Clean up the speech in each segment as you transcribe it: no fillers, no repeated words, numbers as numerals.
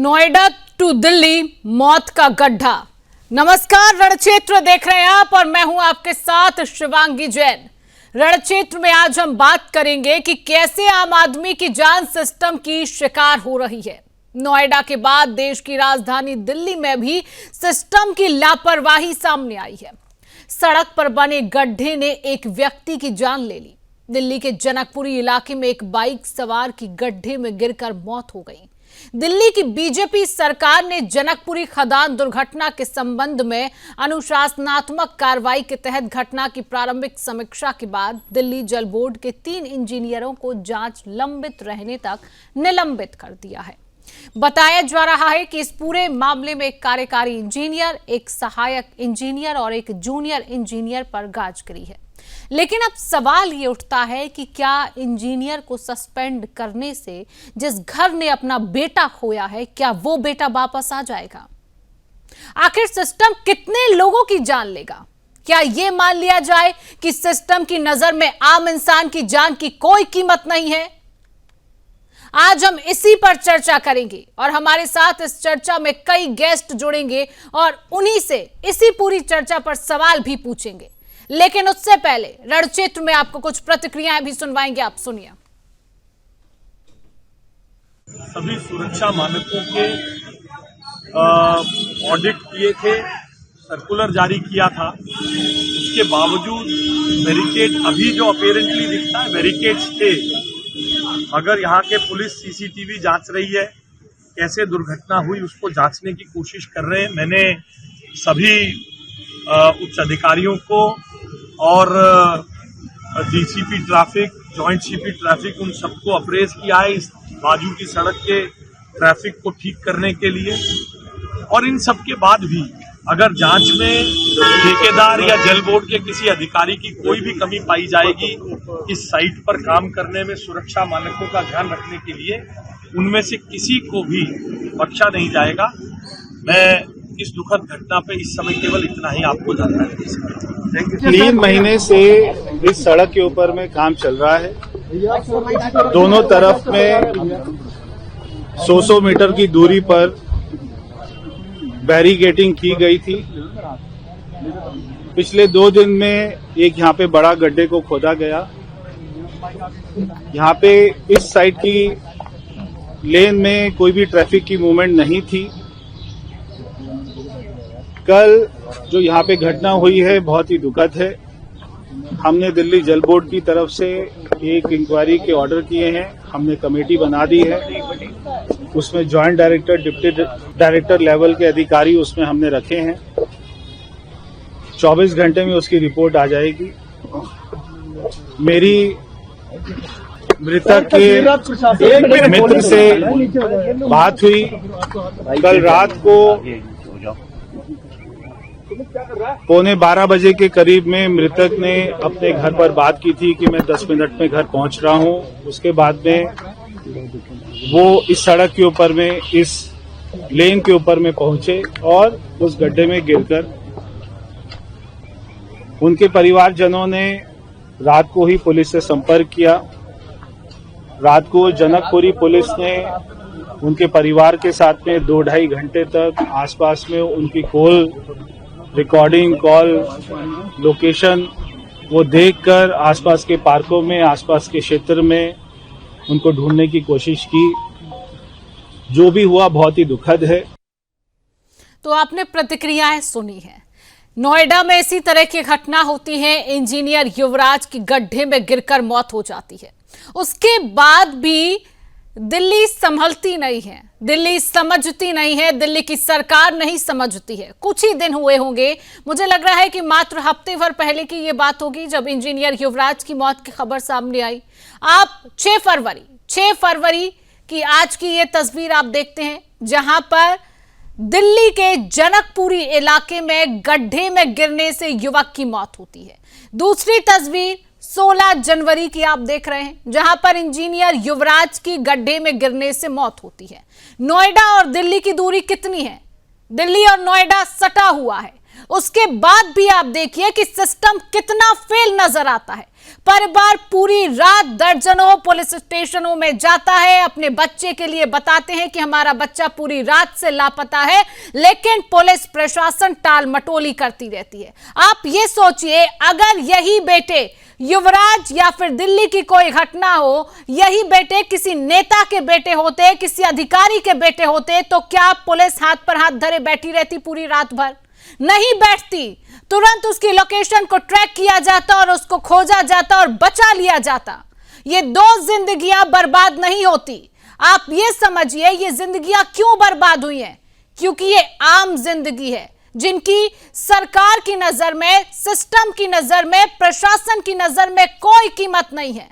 Noida to Delhi मौत का गड्ढा। नमस्कार, रणक्षेत्र देख रहे हैं आप और मैं हूं आपके साथ शिवांगी जैन। रणक्षेत्र में आज हम बात करेंगे कि कैसे आम आदमी की जान सिस्टम की शिकार हो रही है। नोएडा के बाद देश की राजधानी दिल्ली में भी सिस्टम की लापरवाही सामने आई है। सड़क पर बने गड्ढे ने एक व्यक्ति की जान ले ली। दिल्ली के जनकपुरी इलाके में एक बाइक सवार की गड्ढे में गिरकर मौत हो गई। दिल्ली की बीजेपी सरकार ने जनकपुरी खदान दुर्घटना के संबंध में अनुशासनात्मक कार्रवाई के तहत घटना की प्रारंभिक समीक्षा के बाद दिल्ली जल बोर्ड के 3 इंजीनियरों को जांच लंबित रहने तक निलंबित कर दिया है। बताया जा रहा है कि इस पूरे मामले में एक कार्यकारी इंजीनियर, एक सहायक इंजीनियर और एक जूनियर इंजीनियर पर गाज गिरी है। लेकिन अब सवाल ये उठता है कि क्या इंजीनियर को सस्पेंड करने से जिस घर ने अपना बेटा खोया है, क्या वो बेटा वापस आ जाएगा? आखिर सिस्टम कितने लोगों की जान लेगा? क्या ये मान लिया जाए कि सिस्टम की नजर में आम इंसान की जान की कोई कीमत नहीं है? आज हम इसी पर चर्चा करेंगे और हमारे साथ इस चर्चा में कई गेस्ट जुड़ेंगे और उन्हीं से इसी पूरी चर्चा पर सवाल भी पूछेंगे। लेकिन उससे पहले रणक्षेत्र में आपको कुछ प्रतिक्रियाएं भी सुनवाएंगे, आप सुनिए। सभी सुरक्षा मानकों के ऑडिट किए थे, सर्कुलर जारी किया था। उसके बावजूद बैरिकेड अभी जो अपीयरेंटली दिखता है बैरिकेड्स थे, मगर यहाँ के पुलिस सीसीटीवी जांच रही है, कैसे दुर्घटना हुई उसको जांचने की कोशिश कर रहे हैं। मैंने सभी उच्च अधिकारियों को और DCP traffic, joint CP traffic, उन सबको अप्रेज किया है इस बाजू की सड़क के ट्रैफिक को ठीक करने के लिए। और इन सब के बाद भी अगर जांच में ठेकेदार या जल बोर्ड के किसी अधिकारी की कोई भी कमी पाई जाएगी इस साइट पर काम करने में सुरक्षा मानकों का ध्यान रखने के लिए, उनमें से किसी को भी बख्शा नहीं जाएगा। मैं इस दुखद घटना पे इस समय केवल इतना ही आपको जानकारी दे सकता हूं। 3 महीने से इस सड़क के ऊपर में काम चल रहा है। दोनों तरफ में 100 मीटर की दूरी पर बैरिकेडिंग की गई थी। पिछले 2 दिन में एक यहाँ पे बड़ा गड्ढे को खोदा गया। यहाँ पे इस साइड की लेन में कोई भी ट्रैफिक की मूवमेंट नहीं थी। कल जो यहाँ पे घटना हुई है बहुत ही दुखद है। हमने दिल्ली जल बोर्ड की तरफ से एक इंक्वायरी के ऑर्डर किए हैं, हमने कमेटी बना दी है। उसमें joint director, deputy director level के अधिकारी उसमें हमने रखे हैं। 24 घंटे में उसकी रिपोर्ट आ जाएगी। मेरी मृतक के मित्र से बात हुई कल रात को 11:15 बजे के करीब में। मृतक ने अपने घर पर बात की थी कि मैं 10 मिनट में घर पहुंच रहा हूं। उसके बाद में वो इस सड़क के ऊपर में, इस लेन के ऊपर में पहुंचे और उस गड्ढे में गिरकर उनके परिवारजनों ने रात को ही पुलिस से संपर्क किया। रात को जनकपुरी पुलिस ने उनके परिवार के साथ में 2-2.5 घंटे तक आसपास में उनकी कॉल रिकॉर्डिंग, कॉल लोकेशन वो देखकर आसपास के पार्कों में, आसपास के क्षेत्र में उनको ढूंढने की कोशिश की। जो भी हुआ बहुत ही दुखद है। तो आपने प्रतिक्रियाएं सुनी है। नोएडा में इसी तरह की घटना होती है। इंजीनियर युवराज की गड्ढे में गिरकर मौत हो जाती है। उसके बाद भी दिल्ली संभलती नहीं है, दिल्ली समझती नहीं है, दिल्ली की सरकार नहीं समझती है। कुछ ही दिन हुए होंगे, मुझे लग रहा है कि मात्र हफ्ते भर पहले की ये बात होगी जब इंजीनियर युवराज की मौत की खबर सामने आई। आप 6 फरवरी की आज की ये तस्वीर आप देखते हैं जहां पर दिल्ली के जनकपुरी इलाके में गड्ढे में गिरने से युवक की मौत होती है। दूसरी तस्वीर 16 जनवरी की आप देख रहे हैं जहां पर इंजीनियर युवराज की गड्ढे में गिरने से मौत होती है। नोएडा और दिल्ली की दूरी कितनी है? दिल्ली और नोएडा सटा हुआ है। उसके बाद भी आप देखिए कि सिस्टम कितना फेल नजर आता है। परिवार पूरी रात दर्जनों पुलिस स्टेशनों में जाता है, अपने बच्चे के लिए बताते हैं कि हमारा बच्चा पूरी रात से लापता है, लेकिन पुलिस प्रशासन टाल मटोली करती रहती है। आप ये सोचिए, अगर यही बेटे युवराज या फिर दिल्ली की कोई घटना हो, यही बेटे किसी नेता के बेटे होते, किसी अधिकारी के बेटे होते, तो क्या पुलिस हाथ पर हाथ धरे बैठी रहती पूरी रात भर? नहीं बैठती। तुरंत उसकी लोकेशन को ट्रैक किया जाता और उसको खोजा जाता और बचा लिया जाता। ये 2 जिंदगियां बर्बाद नहीं होती। आप ये समझिए, ये जिंदगियां क्यों बर्बाद हुई हैं? क्योंकि ये आम जिंदगी है, जिनकी सरकार की नजर में, सिस्टम की नजर में, प्रशासन की नजर में कोई कीमत नहीं है।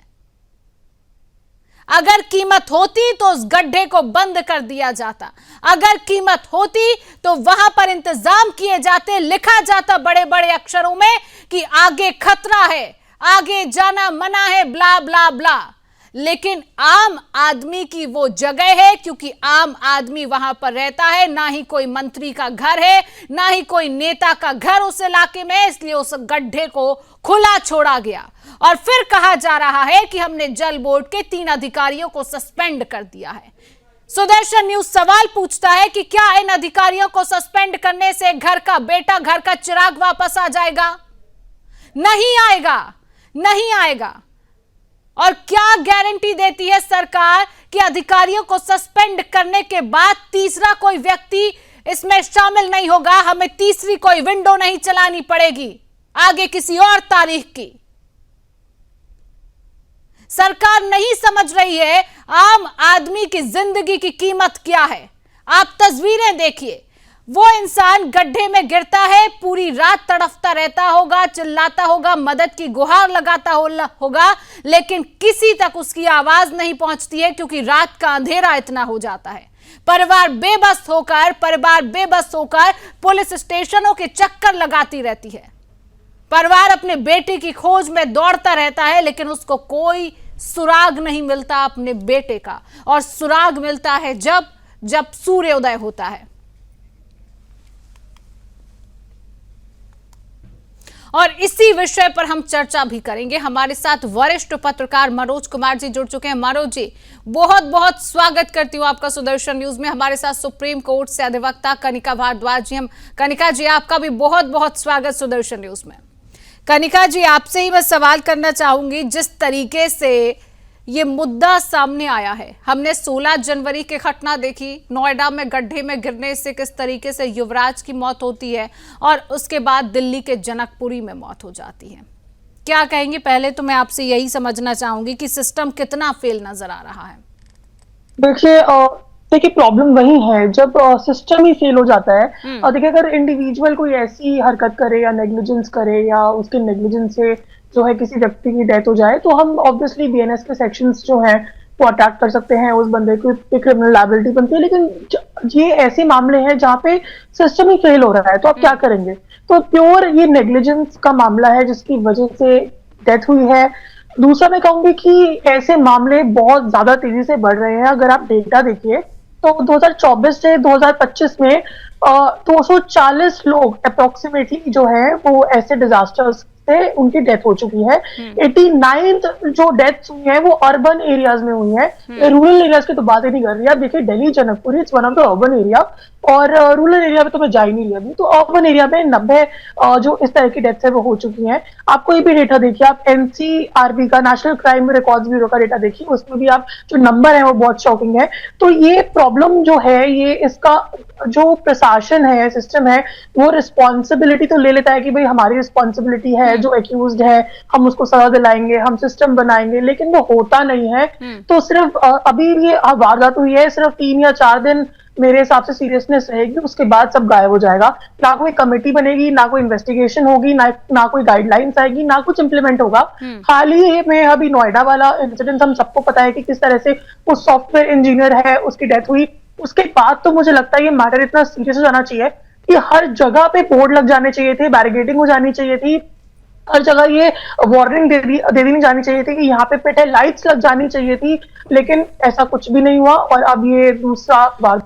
अगर कीमत होती तो उस गड्ढे को बंद कर दिया जाता। अगर कीमत होती तो वहां पर इंतजाम किए जाते, लिखा जाता बड़े बड़े अक्षरों में कि आगे खतरा है, आगे जाना मना है, ब्ला ब्ला ब्ला। लेकिन आम आदमी की वो जगह है, क्योंकि आम आदमी वहां पर रहता है, ना ही कोई मंत्री का घर है, ना ही कोई नेता का घर उस इलाके में, इसलिए उस गड्ढे को खुला छोड़ा गया। और फिर कहा जा रहा है कि हमने जल बोर्ड के 3 अधिकारियों को सस्पेंड कर दिया है। सुदर्शन न्यूज सवाल पूछता है कि क्या इन अधिकारियों को सस्पेंड करने से घर का बेटा, घर का चिराग वापस आ जाएगा? नहीं आएगा, नहीं आएगा। और क्या गारंटी देती है सरकार कि अधिकारियों को सस्पेंड करने के बाद तीसरा कोई व्यक्ति इसमें शामिल नहीं होगा? हमें तीसरी कोई विंडो नहीं चलानी पड़ेगी आगे किसी और तारीख की। सरकार नहीं समझ रही है आम आदमी की जिंदगी की कीमत क्या है। आप तस्वीरें देखिए, वो इंसान गड्ढे में गिरता है, पूरी रात तड़फता रहता होगा, चिल्लाता होगा, मदद की गुहार लगाता होगा, लेकिन किसी तक उसकी आवाज नहीं पहुंचती है, क्योंकि रात का अंधेरा इतना हो जाता है। परिवार बेबस होकर पुलिस स्टेशनों के चक्कर लगाती रहती है। परिवार अपने बेटे की खोज में दौड़ता रहता है, लेकिन उसको कोई सुराग नहीं मिलता अपने बेटे का। और सुराग मिलता है जब सूर्योदय होता है। और इसी विषय पर हम चर्चा भी करेंगे। हमारे साथ वरिष्ठ पत्रकार मनोज कुमार जी जुड़ चुके हैं। मनोज जी, बहुत बहुत स्वागत करती हूँ आपका सुदर्शन न्यूज में। हमारे साथ सुप्रीम कोर्ट से अधिवक्ता कनिका भारद्वाज जी हम। कनिका जी, आपका भी बहुत बहुत स्वागत सुदर्शन न्यूज में। कनिका जी, आपसे ही मैं सवाल करना चाहूंगी, जिस तरीके से ये मुद्दा सामने आया है, हमने 16 जनवरी की घटना देखी, नोएडा में गड्ढे में गिरने से किस तरीके से युवराज की मौत होती है, और उसके बाद दिल्ली के जनकपुरी में मौत हो जाती है। क्या कहेंगे? पहले तो मैं आपसे यही समझना चाहूंगी कि सिस्टम कितना फेल नजर आ रहा है। देखिए प्रॉब्लम वही है जब सिस्टम ही फेल हो जाता है। और देखिए, अगर इंडिविजुअल कोई ऐसी हरकत करे या नेग्लिजेंस करे, या उसके नेग्लिजेंस से जो है किसी व्यक्ति की डेथ हो जाए, तो हम ऑब्वियसली बीएनएस के सेक्शंस जो हैं वो अटैक कर सकते हैं, उस बंदे को क्रिमिनल लायबिलिटी बनती है। लेकिन ये ऐसे मामले हैं जहाँ पे सिस्टम ही फेल हो रहा है, तो आप क्या करेंगे? तो प्योर ये नेग्लिजेंस का मामला है जिसकी वजह से डेथ हुई है। दूसरा मैं कहूंगी कि ऐसे मामले बहुत ज्यादा तेजी से बढ़ रहे हैं। अगर आप डेटा देखिए तो 2024 से 2025 में 240 लोग अप्रोक्सीमेटली जो है वो ऐसे डिजास्टर्स से उनकी डेथ हो चुकी है। 89 जो डेथ्स हुई है वो अर्बन एरियाज में हुई है। रूरल एरियाज की तो बात ही नहीं कर रही। आप देखिए Delhi Janakpuri it's one of the urban area, और रूरल एरिया में तो मैं जा ही नहीं रही अभी। तो अर्बन एरिया में 90 जो इस तरह की डेथ्स है वो हो चुकी हैं। आपको ये भी डेटा देखिए, आप एनसीआरबी का, नेशनल क्राइम रिकॉर्ड्स ब्यूरो का डेटा देखिए, उसमें भी आप जो नंबर है वो बहुत शॉकिंग है। तो ये प्रॉब्लम जो है, ये इसका जो प्रशासन है, सिस्टम है, वो रिस्पॉन्सिबिलिटी तो ले लेता है कि भाई हमारी रिस्पॉन्सिबिलिटी है, जो एक्यूज्ड है हम उसको सजा दिलाएंगे, हम सिस्टम बनाएंगे, लेकिन वो होता नहीं है। तो सिर्फ अभी ये वारदात हुई है, सिर्फ 3 या 4 दिन मेरे हिसाब से सीरियसनेस रहेगी, उसके बाद सब गायब हो जाएगा। ना कोई कमेटी बनेगी, ना कोई इन्वेस्टिगेशन होगी, ना कोई गाइडलाइंस आएगी, ना कुछ इंप्लीमेंट होगा। हाल ही में अभी नोएडा वाला इंसिडेंट हम सबको पता है कि किस तरह से वो सॉफ्टवेयर इंजीनियर है, उसकी डेथ हुई। उसके बाद तो मुझे लगता है ये मैटर इतना सीरियस हो जाना चाहिए कि हर जगह पे बोर्ड लग जाने चाहिए थे, बैरिकेडिंग हो जानी चाहिए थी, हर जगह ये वार्निंग दे देनी जानी चाहिए थी कि यहाँ पे पिट है, लाइट्स लग जानी चाहिए थी। लेकिन ऐसा कुछ भी नहीं हुआ, और अब ये दूसरा बार।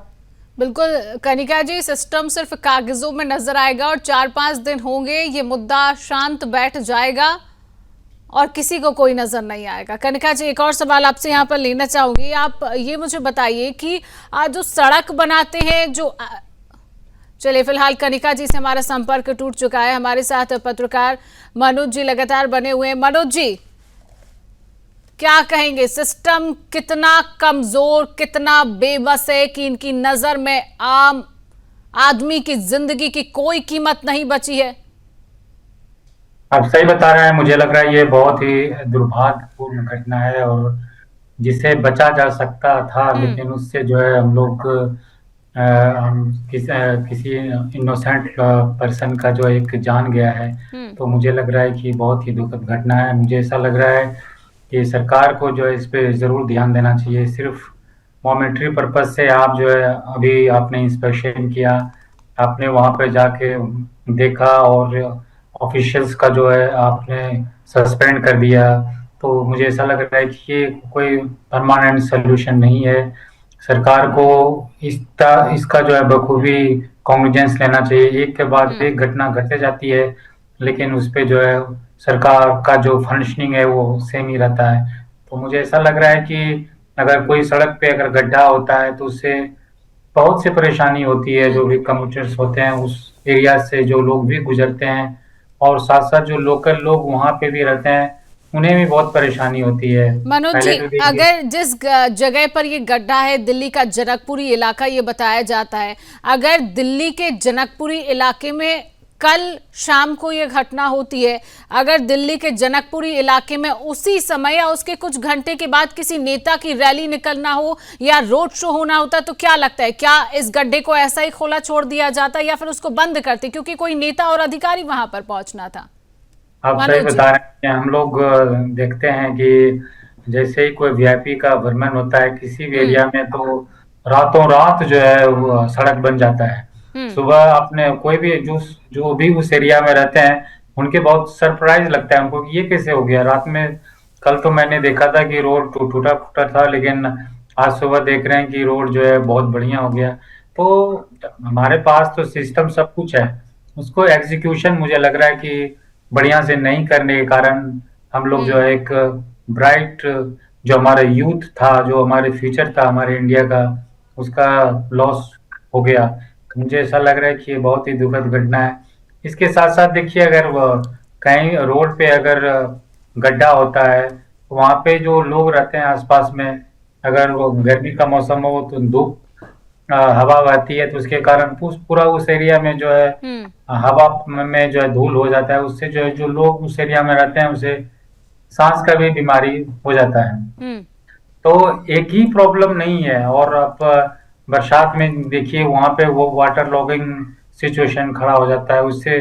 बिल्कुल कनिका जी, सिस्टम सिर्फ कागजों में नजर आएगा और 4-5 दिन होंगे, ये मुद्दा शांत बैठ जाएगा और किसी को कोई नजर नहीं आएगा। कनिका जी, एक और सवाल आपसे यहाँ पर लेना चाहूंगी। आप ये मुझे बताइए कि आज जो सड़क बनाते हैं, जो चलिए फिलहाल कनिका जी से हमारा संपर्क टूट चुका है। हमारे साथ पत्रकार मनोज जी लगातार बने हुए हैं। मनोज जी, क्या कहेंगे, सिस्टम कितना कमजोर, कितना बेबस है कि इनकी नजर में आम आदमी की जिंदगी की कोई कीमत नहीं बची है? आप सही बता रहे हैं। मुझे लग रहा है ये बहुत ही दुर्भाग्यपूर्ण घटना है और जिसे बचा जा सकता था, लेकिन उससे जो है हम लोग किसी इनोसेंट पर्सन का जो एक जान गया है, तो मुझे लग रहा है कि बहुत ही दुखद घटना है। मुझे ऐसा लग रहा है कि सरकार को जो है इस पे जरूर ध्यान देना चाहिए। सिर्फ मॉनिटरी पर्पज से आप जो है, अभी आपने इंस्पेक्शन किया, आपने वहां पे जाके देखा और ऑफिशियल्स का जो है आपने सस्पेंड कर दिया, तो मुझे ऐसा लग रहा है कि ये कोई परमानेंट सोल्यूशन नहीं है। सरकार को इसका जो है बखूबी कॉन्ग्निजेंस लेना चाहिए। एक के बाद एक घटना घटते जाती है, लेकिन उस पे जो है सरकार का जो फंक्शनिंग है वो सेम ही रहता है। तो मुझे ऐसा लग रहा है कि अगर कोई सड़क पे अगर गड्ढा होता है तो उससे बहुत सी परेशानी होती है। जो भी कम्यूटर्स होते हैं उस एरिया से, जो लोग भी गुजरते हैं, और साथ साथ जो लोकल लोग वहां पे भी रहते हैं, उन्हें भी बहुत परेशानी होती है। मनोज जी, अगर जिस जगह पर ये गड्ढा है, दिल्ली का जनकपुरी इलाका ये बताया जाता है, अगर दिल्ली के जनकपुरी इलाके में कल शाम को ये घटना होती है, अगर दिल्ली के जनकपुरी इलाके में उसी समय या उसके कुछ घंटे के बाद किसी नेता की रैली निकलना हो या रोड शो होना होता, तो क्या लगता है, क्या इस गड्ढे को ऐसा ही खोला छोड़ दिया जाता या फिर उसको बंद करते, क्योंकि कोई नेता और अधिकारी वहां पर पहुंचना था? आप सही बता रहे हैं। हम लोग देखते हैं कि जैसे ही कोई वीआईपी का भ्रमण होता है किसी भी एरिया में, तो रातों रात जो है वो सड़क बन जाता है। सुबह आपने कोई भी जो भी उस एरिया में रहते हैं, उनके बहुत सरप्राइज लगता है हमको कि ये कैसे हो गया। रात में कल तो मैंने देखा था कि रोड टूटा फूटा था, लेकिन आज सुबह देख रहे हैं कि रोड जो है बहुत बढ़िया हो गया। तो हमारे पास तो सिस्टम सब कुछ है, उसको एग्जीक्यूशन मुझे लग रहा है कि बढ़िया से नहीं करने के कारण हम लोग जो है एक ब्राइट जो हमारा यूथ था, जो हमारे फ्यूचर था हमारे इंडिया का, उसका लॉस हो गया। मुझे ऐसा लग रहा है कि ये बहुत ही दुखद घटना है। इसके साथ साथ देखिए, अगर कहीं रोड पे अगर गड्ढा होता है तो वहाँ पे जो लोग रहते हैं आसपास में, अगर वो गर्मी का मौसम हो तो धूप हवा बहती है, तो उसके कारण पूरा उस एरिया में जो है हवा में जो है धूल हो जाता है। उससे जो है जो लोग उस एरिया में रहते हैं उसे सांस का भी बीमारी हो जाता है। तो एक ही प्रॉब्लम नहीं है। और आप बरसात में देखिए, वहां पे वो वाटर लॉगिंग सिचुएशन खड़ा हो जाता है, उससे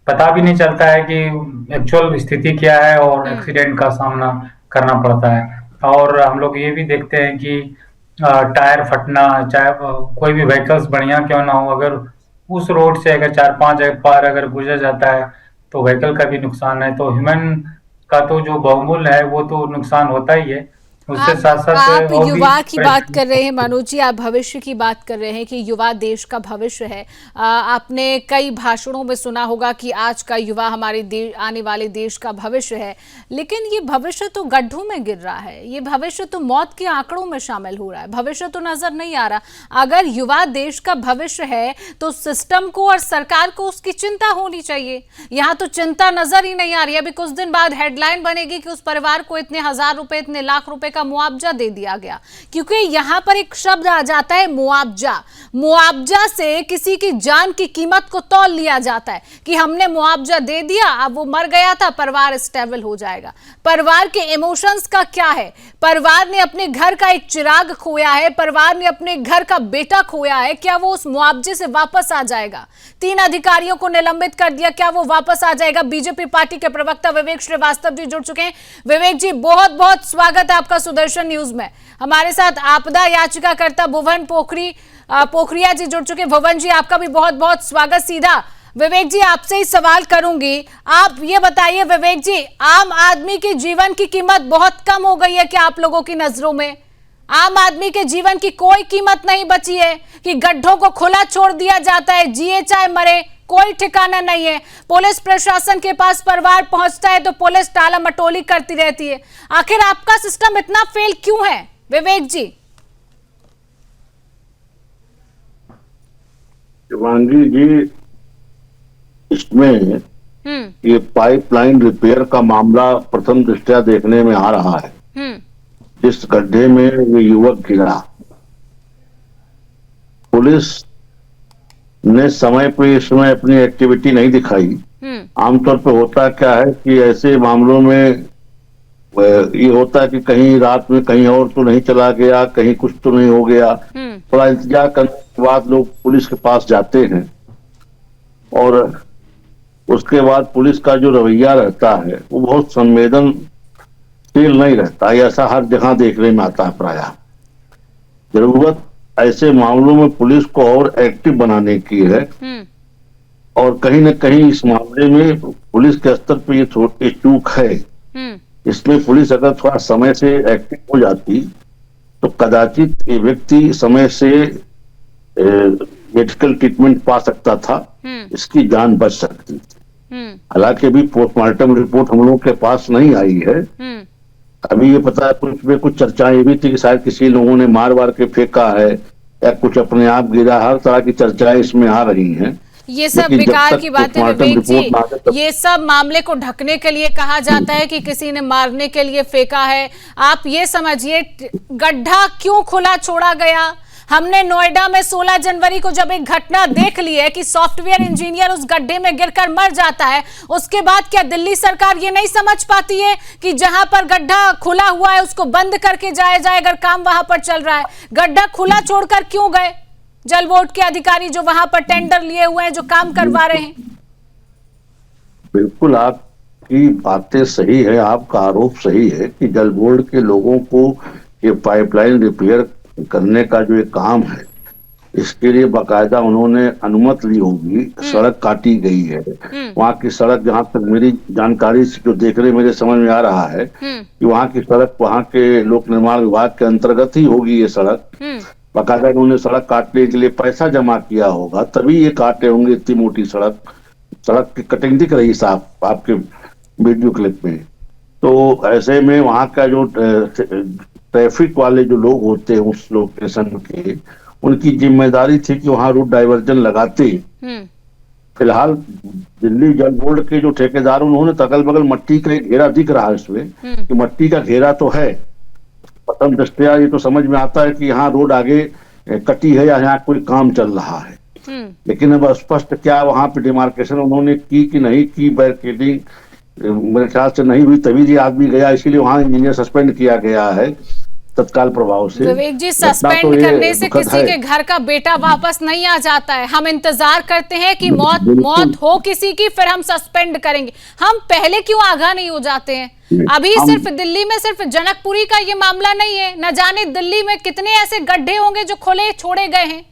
पता भी नहीं चलता है कि एक्चुअल स्थिति क्या है और एक्सीडेंट का सामना करना पड़ता है। और हम लोग ये भी देखते हैं कि टायर फटना, चाहे कोई भी व्हीकल्स बढ़िया क्यों ना हो, अगर उस रोड से अगर 4-5 बार अगर गुजर जाता है तो व्हीकल का भी नुकसान है। तो ह्यूमन का तो जो बहुमूल्य है वो तो नुकसान होता ही है। उससे साथ साथ आप युवा की बात कर रहे हैं मनोज जी, आप भविष्य की बात कर रहे हैं कि युवा देश का भविष्य है। आपने कई भाषणों में सुना होगा कि आज का युवा हमारे आने वाले देश का भविष्य है, लेकिन ये भविष्य तो गड्ढों में गिर रहा है, ये भविष्य तो मौत के आंकड़ों में शामिल हो रहा है, भविष्य तो नजर नहीं आ रहा। अगर युवा देश का भविष्य है तो सिस्टम को और सरकार को उसकी चिंता होनी चाहिए। यहाँ तो चिंता नजर ही नहीं आ रही। अभी कुछ दिन बाद हेडलाइन बनेगी कि उस परिवार को इतने हजार रुपए, इतने लाख रुपए का मुआवजा दे दिया गया, क्योंकि यहां पर एक शब्द आ जाता है मुआवजा। मुआवजा से किसी की जान की कीमत को तौल लिया जाता है कि हमने मुआवजा दे दिया, अब वो मर गया था, परिवार स्टेबल हो जाएगा। परिवार के इमोशंस का क्या है? परिवार ने अपने घर का एक चिराग खोया है, परिवार ने अपने घर का बेटा खोया है, क्या वो उस मुआवजे से वापस आ जाएगा? 3 अधिकारियों को निलंबित कर दिया, क्या वो वापस आ जाएगा? बीजेपी पार्टी के प्रवक्ता विवेक श्रीवास्तव जी जुड़ चुके हैं। विवेक जी, बहुत बहुत स्वागत है आपका सुदर्शन न्यूज में। हमारे साथ आपदा याचिकाकर्ता भुवन पोखरिया जी जुड़ चुके हैं। भुवन जी, आपका भी बहुत बहुत स्वागत। सीधा विवेक जी आपसे ही सवाल करूंगी। आप ये बताइए विवेक जी, आम आदमी के जीवन की कीमत बहुत कम हो गई है क्या आप लोगों की नजरों में? आम आदमी के जीवन की कोई कीमत नहीं बची है कि गड्ढों को खुला छोड़ दिया जाता है, जिए चाहे मरे, कोई ठिकाना नहीं है। पुलिस प्रशासन के पास परिवार पहुंचता है तो पुलिस टाला मटोली करती रहती है। आखिर आपका सिस्टम इतना फेल क्यों है विवेक जी? शिवांगी जी, इसमें ये पाइपलाइन रिपेयर का मामला प्रथम दृष्टया देखने में आ रहा है। जिस गड्ढे में ये युवक गिरा, पुलिस ने समय पे इसमें अपनी एक्टिविटी नहीं दिखाई। आमतौर पे होता क्या है कि ऐसे मामलों में ये होता है कि कहीं रात में कहीं और तो नहीं चला गया, कहीं कुछ तो नहीं हो गया। थोड़ा इंतजार करने के बाद लोग पुलिस के पास जाते हैं और उसके बाद पुलिस का जो रवैया रहता है वो बहुत संवेदनशील नहीं रहता। ऐसा हर जगह देखने में आता है प्रायः। जरूरत ऐसे मामलों में पुलिस को और एक्टिव बनाने की है और कहीं न कहीं इस मामले में पुलिस के स्तर पर ये चूक है। इसमें पुलिस अगर थोड़ा समय से एक्टिव हो जाती तो कदाचित ये व्यक्ति समय से मेडिकल ट्रीटमेंट पा सकता था, इसकी जान बच सकती थी। हालांकि अभी पोस्टमार्टम रिपोर्ट हम लोगों के पास नहीं आई है। अभी ये पता है कुछ में कुछ चर्चाएं ये भी थी कि शायद किसी लोगों ने मार वार के फेंका है या कुछ अपने आप गिरा। हर तरह की चर्चाएं इसमें आ रही हैं। ये सब बेकार की बातें विवेक जी। ये सब मामले को ढकने के लिए कहा जाता है कि किसी ने मारने के लिए फेंका है। आप ये समझिए गड्ढा क्यों खुला छोड़ा गया। हमने नोएडा में 16 जनवरी को जब एक घटना देख ली है कि सॉफ्टवेयर इंजीनियर उस गड्ढे में गिरकर मर जाता है, उसके बाद क्या दिल्ली सरकार ये नहीं समझ पाती है कि जहां पर गड्ढा खुला हुआ है उसको बंद करके जाया जाए अगर काम वहां पर चल रहा है? गड्ढा खुला छोड़कर क्यों गए जल बोर्ड के अधिकारी जो वहां पर टेंडर लिए हुए हैं, जो काम करवा रहे हैं? बिल्कुल आपकी बातें सही है, आपका आरोप सही है कि जल बोर्ड के लोगों को ये पाइपलाइन रिपेयर करने का जो ये काम है इसके लिए बाकायदा उन्होंने अनुमति ली होगी। सड़क काटी गई है वहां की सड़क, जहां तक मेरी जानकारी से जो देखने मेरे समझ में आ रहा है कि वहां की सड़क वहां के लोक निर्माण विभाग के अंतर्गत ही होगी। ये सड़क बाकायदा उन्होंने सड़क काटने के लिए पैसा जमा किया होगा, तभी ये काटे होंगे इतनी मोटी सड़क। सड़क की कटिंग दिख रही साफ आपके वीडियो क्लिप में। तो ऐसे में वहां का जो ट्रैफिक वाले जो लोग होते हैं उस लोकेशन के, उनकी जिम्मेदारी थी कि वहां रूट डाइवर्जन लगाते। फिलहाल दिल्ली जल बोर्ड के जो ठेकेदार उन्होंने अगल बगल मट्टी का एक घेरा दिख रहा है इसमें कि मट्टी का घेरा तो है। प्रथम दृष्टया ये तो समझ में आता है कि यहाँ रोड आगे कटी है या यहाँ कोई काम चल रहा है, लेकिन अब स्पष्ट क्या वहां पे डिमार्केशन उन्होंने की कि नहीं की, बैरिकेडिंग मेरे ख्याल से नहीं हुई, तभी ये आदमी गया। इसीलिए वहां इंजीनियर सस्पेंड किया गया है तत्काल प्रभाव से। विवेक जी, सस्पेंड करने से किसी के घर का बेटा वापस नहीं आ जाता है। हम इंतजार करते हैं कि मौत हो किसी की, फिर हम सस्पेंड करेंगे। हम पहले क्यों आगाह नहीं हो जाते हैं? अभी सिर्फ दिल्ली में सिर्फ जनकपुरी का ये मामला नहीं है, न जाने दिल्ली में कितने ऐसे गड्ढे होंगे जो खुले छोड़े गए हैं।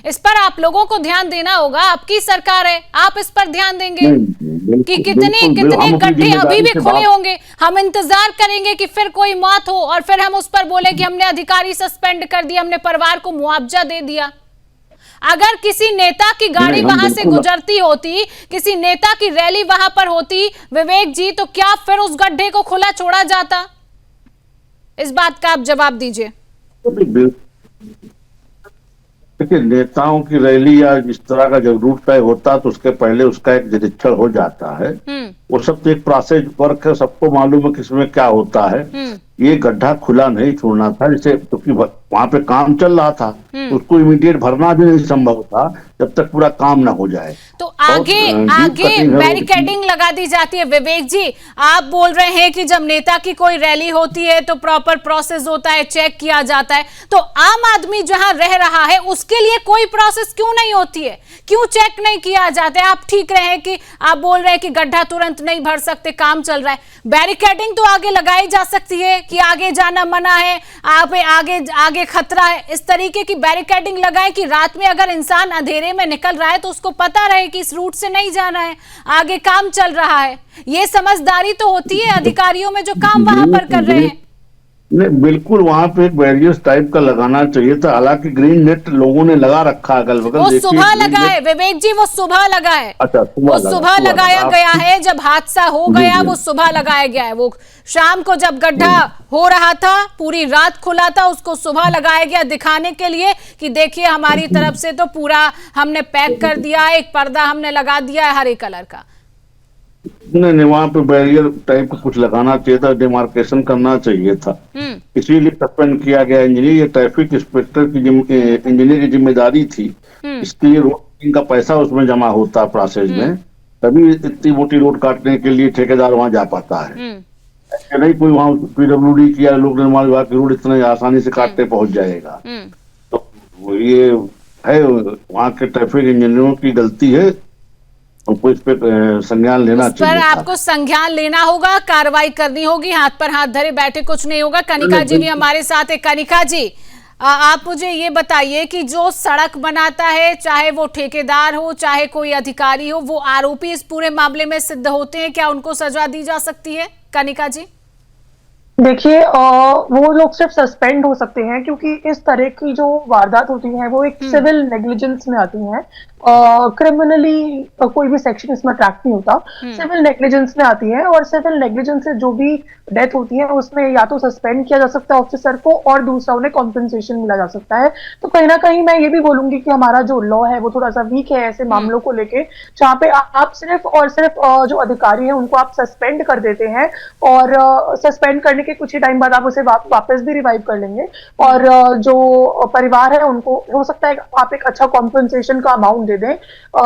इस पर आप लोगों को ध्यान देना होगा। आपकी सरकार है, आप इस पर ध्यान देंगे कि कितने गड्ढे अभी भी खुले होंगे। हम इंतजार करेंगे कि फिर कोई मौत हो और फिर हम उस पर बोले कि हमने अधिकारी सस्पेंड कर दिया, हमने परिवार को मुआवजा दे दिया। अगर किसी नेता की गाड़ी वहां से गुजरती होती, किसी नेता की रैली वहां पर होती विवेक जी, तो क्या फिर उस गड्ढे को खुला छोड़ा जाता? इस बात का आप जवाब दीजिए। देखिए, नेताओं की रैली या इस तरह का जब रूट तय होता तो उसके पहले उसका एक निरीक्षण हो जाता है। वो सब तो एक प्रोसेस वर्क है, सबको मालूम है किसमें क्या होता है। ये गड्ढा खुला नहीं छोड़ना था, जैसे क्योंकि वहां पे काम चल रहा था, उसको इमीडिएट भरना भी नहीं संभव था जब तक पूरा काम ना हो जाए। तो आगे बैरिकेडिंग लगा दी जाती है। विवेक जी, आप बोल रहे हैं कि जब नेता की कोई रैली होती है तो प्रॉपर प्रोसेस होता है, चेक किया जाता है, तो आम आदमी जहां रह रहा है उसके लिए कोई प्रोसेस क्यों नहीं होती है? क्यों चेक नहीं किया जाता है? आप ठीक रहे कि आप बोल रहे हैं कि गड्ढा तुरंत नहीं भर सकते, काम चल रहा है। बैरिकेडिंग तो आगे लगाई जा सकती है कि आगे जाना मना है, आप आगे खतरा है। इस तरीके की बैरिकेडिंग लगाएं कि रात में अगर इंसान अंधेरे में निकल रहा है तो उसको पता रहे कि इस रूट से नहीं जाना है, आगे काम चल रहा है। ये समझदारी तो होती है अधिकारियों में जो काम वहां पर कर रहे हैं। नहीं, बिल्कुल वहां पे एक बैरियर्स टाइप का लगाना चाहिए था। हालांकि ग्रीन नेट लोगों ने लगा रखा है अगल बगल। वो देखिए, सुबह ग्रीन लगा नेट- है विवेक जी, वो सुबह लगा है। अच्छा, वो सुबह लगाया आप- गया है, जब हादसा हो जी, गया जी। वो सुबह लगाया गया है। वो शाम को जब गड्ढा हो रहा था, पूरी रात खुला था, उसको सुबह लगाया गया दिखाने के लिए कि देखिए हमारी तरफ से तो पूरा हमने पैक कर दिया, एक पर्दा हमने लगा दिया है हरे कलर का। नहीं, वहां पे बैरियर टाइप का कुछ लगाना चाहिए था, डिमार्केशन करना चाहिए था। इसीलिए सस्पेंड किया गया इंजीनियर। ये ट्रैफिक इंस्पेक्टर की इंजीनियर की जिम्मेदारी थी। इसके लिए रोड का पैसा उसमें जमा होता है प्रोसेस में, तभी इतनी मोटी रोड काटने के लिए ठेकेदार वहां जा पाता है। नहीं कोई वहां पीडब्ल्यूडी किया लोक निर्माण विभाग की रोड इतने आसानी से काटते पहुंच जाएगा। तो ये है वहां के ट्रैफिक इंजीनियरों की गलती है, उनको इस पे संज्ञान लेना उस पर चाहिए था। आपको संज्ञान लेना होगा, कार्रवाई करनी होगी, हाथ पर हाथ धरे बैठे कुछ नहीं होगा। कनिका जी भी हमारे साथ है। कनिका जी, आप मुझे ये बताइए कि जो सड़क बनाता है, चाहे वो ठेकेदार हो चाहे कोई अधिकारी हो, वो आरोपी इस पूरे मामले में सिद्ध होते हैं, क्या उनको सजा दी जा सकती है? कनिका जी, देखिए वो लोग सिर्फ सस्पेंड हो सकते हैं, क्योंकि इस तरह की जो वारदात होती है वो एक सिविल नेग्लिजेंस में आती है। क्रिमिनली कोई भी सेक्शन इसमें ट्रैक नहीं होता, सिविल नेग्लिजेंस में आती है। और सिविल नेग्लिजेंस से जो भी डेथ होती है उसमें या तो सस्पेंड किया जा सकता है ऑफिसर को, और दूसरा उन्हें कॉम्पेंसेशन मिला जा सकता है। तो कहीं ना कहीं मैं ये भी बोलूंगी कि हमारा जो लॉ है वो थोड़ा सा वीक है ऐसे मामलों को लेके, जहाँ पे आप सिर्फ और सिर्फ जो अधिकारी है उनको आप सस्पेंड कर देते हैं, और सस्पेंड करने के कुछ ही टाइम बाद आप उसे वापस भी रिवाइव कर लेंगे। और जो परिवार है उनको हो सकता है आप एक अच्छा कॉम्पेंसेशन का अमाउंट दे दें।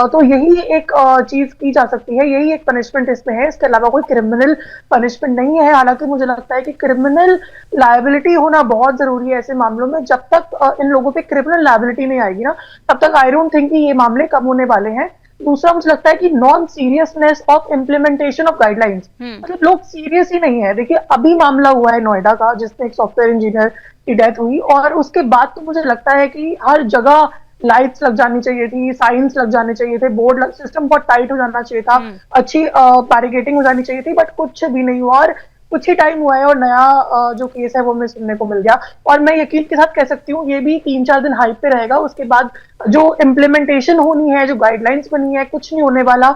तो यही एक चीज की जा सकती है, यही एक पनिशमेंट इसमें है। इसके अलावा कोई क्रिमिनल पनिशमेंट नहीं है। हालांकि मुझे लगता है कि क्रिमिनल लायबिलिटी होना बहुत जरूरी है ऐसे मामलों में। जब तक इन लोगों पे क्रिमिनल लायबिलिटी नहीं आएगी ना, तब तक आई डोंट थिंक कि ये मामले कम होने वाले हैं। दूसरा मुझे लगता है कि non seriousness of implementation of guidelines, मतलब लोग सीरियस ही नहीं है। देखिए अभी मामला हुआ है नोएडा का, जिसमें एक सॉफ्टवेयर इंजीनियर की डेथ हुई, और उसके बाद तो मुझे लगता है कि हर जगह लाइट्स लग जानी चाहिए थी, साइंस लग जाने चाहिए थे, बोर्ड सिस्टम बहुत टाइट हो जाना चाहिए था, अच्छी बैरिकेडिंग हो जानी चाहिए थी, बट कुछ भी नहीं हुआ। और कुछ ही टाइम हुआ है और नया जो केस है वो हमें सुनने को मिल गया। और मैं यकीन के साथ कह सकती हूँ ये भी 3-4 दिन हाइप पे रहेगा। उसके बाद जो इम्प्लीमेंटेशन होनी है, जो गाइडलाइंस बनी है, कुछ नहीं होने वाला।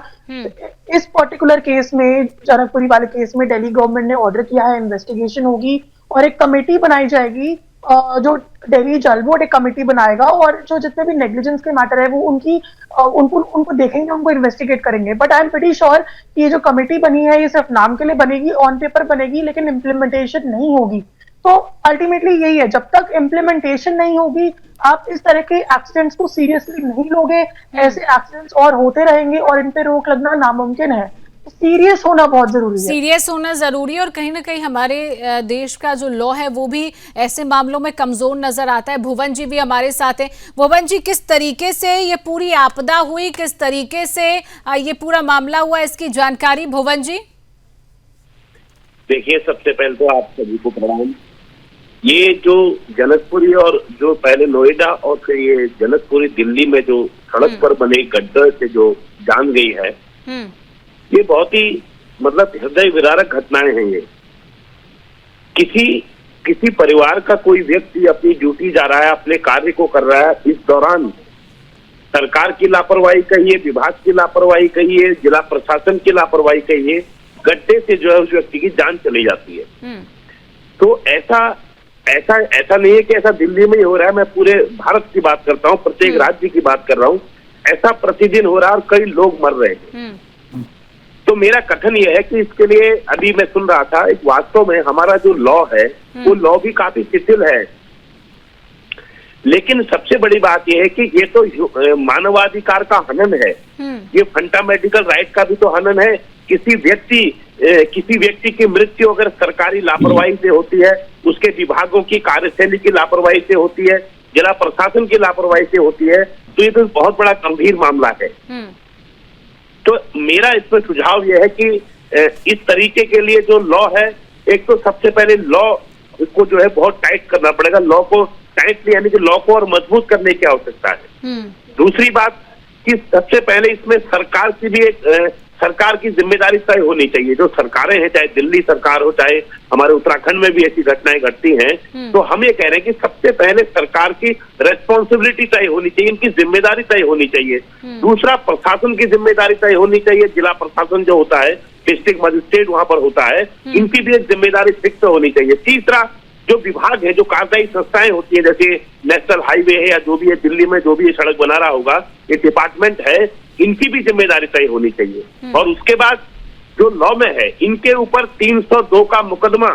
इस पर्टिकुलर केस में, जनकपुरी वाले केस में, दिल्ली गवर्नमेंट ने ऑर्डर किया है, इन्वेस्टिगेशन होगी और एक कमेटी बनाई जाएगी। जो दिल्ली जल बोर्ड एक कमेटी बनाएगा, और जो जितने भी नेग्लिजेंस के मैटर है वो उनको देखेंगे, उनको इन्वेस्टिगेट करेंगे। But I am pretty sure कि ये जो कमेटी बनी है ये सिर्फ नाम के लिए बनेगी, ऑन पेपर बनेगी, लेकिन इम्प्लीमेंटेशन नहीं होगी। तो अल्टीमेटली यही है, जब तक इम्प्लीमेंटेशन नहीं होगी आप इस तरह के एक्सीडेंट्स को सीरियसली नहीं लोगे, ऐसे एक्सीडेंट्स और होते रहेंगे और इन पे रोक लगना नामुमकिन है। सीरियस होना बहुत जरूरी है, सीरियस होना जरूरी है। और कहीं ना कहीं हमारे देश का जो लॉ है वो भी ऐसे मामलों में कमजोर नजर आता है। भुवन जी भी हमारे साथ हैं। भुवन जी, किस तरीके से ये पूरी आपदा हुई, किस तरीके से ये पूरा मामला हुआ, इसकी जानकारी भुवन जी। देखिए, सबसे पहले तो आप सभी को प्रणाम। ये जो जनकपुरी और जो पहले नोएडा और फिर ये जनकपुरी दिल्ली में जो सड़क पर बने गड्ढे से जो जान गई है, ये बहुत ही मतलब हृदय विदारक घटनाएं हैं। ये किसी परिवार का कोई व्यक्ति अपनी ड्यूटी जा रहा है, अपने कार्य को कर रहा है, इस दौरान सरकार की लापरवाही कहिए, विभाग की लापरवाही कहिए, जिला प्रशासन की लापरवाही कहिए, गड्ढे से जो है उस व्यक्ति की जान चली जाती है। तो ऐसा नहीं है कि ऐसा दिल्ली में ही हो रहा है, मैं पूरे भारत की बात करता हूँ, प्रत्येक राज्य की बात कर रहा हूँ। ऐसा प्रतिदिन हो रहा है और कई लोग मर रहे हैं। तो मेरा कथन यह है कि इसके लिए अभी मैं सुन रहा था, एक वास्तव में हमारा जो लॉ है वो लॉ भी काफी शिथिल है। लेकिन सबसे बड़ी बात यह है कि ये तो मानवाधिकार का हनन है, ये फंडामेंटल राइट का भी तो हनन है। किसी व्यक्ति की मृत्यु अगर सरकारी लापरवाही से होती है, उसके विभागों की कार्यशैली की लापरवाही से होती है, जिला प्रशासन की लापरवाही से होती है, तो ये तो बहुत बड़ा गंभीर मामला है। तो मेरा इसमें सुझाव यह है कि इस तरीके के लिए जो लॉ है, एक तो सबसे पहले लॉ को जो है बहुत टाइट करना पड़ेगा, लॉ को टाइटली यानी कि लॉ को और मजबूत करने की आवश्यकता है। दूसरी बात कि सबसे पहले इसमें सरकार की भी एक सरकार की जिम्मेदारी तय होनी चाहिए। जो सरकारें हैं, चाहे दिल्ली सरकार हो, चाहे हमारे उत्तराखंड में भी ऐसी घटनाएं घटती हैं, तो हम ये कह रहे हैं कि सबसे पहले सरकार की रेस्पॉन्सिबिलिटी तय होनी चाहिए, इनकी जिम्मेदारी तय होनी चाहिए। दूसरा, प्रशासन की जिम्मेदारी तय होनी चाहिए। जिला प्रशासन जो होता है, डिस्ट्रिक्ट मजिस्ट्रेट वहां पर होता है, इनकी भी एक जिम्मेदारी फिक्स होनी चाहिए। तीसरा, जो विभाग है, जो कार्यदायी संस्थाएं होती है, जैसे नेशनल हाईवे है या जो भी है, दिल्ली में जो भी ये सड़क बना रहा होगा, ये डिपार्टमेंट है, इनकी भी जिम्मेदारी तय होनी चाहिए। और उसके बाद जो लॉ में है, इनके ऊपर 302 का मुकदमा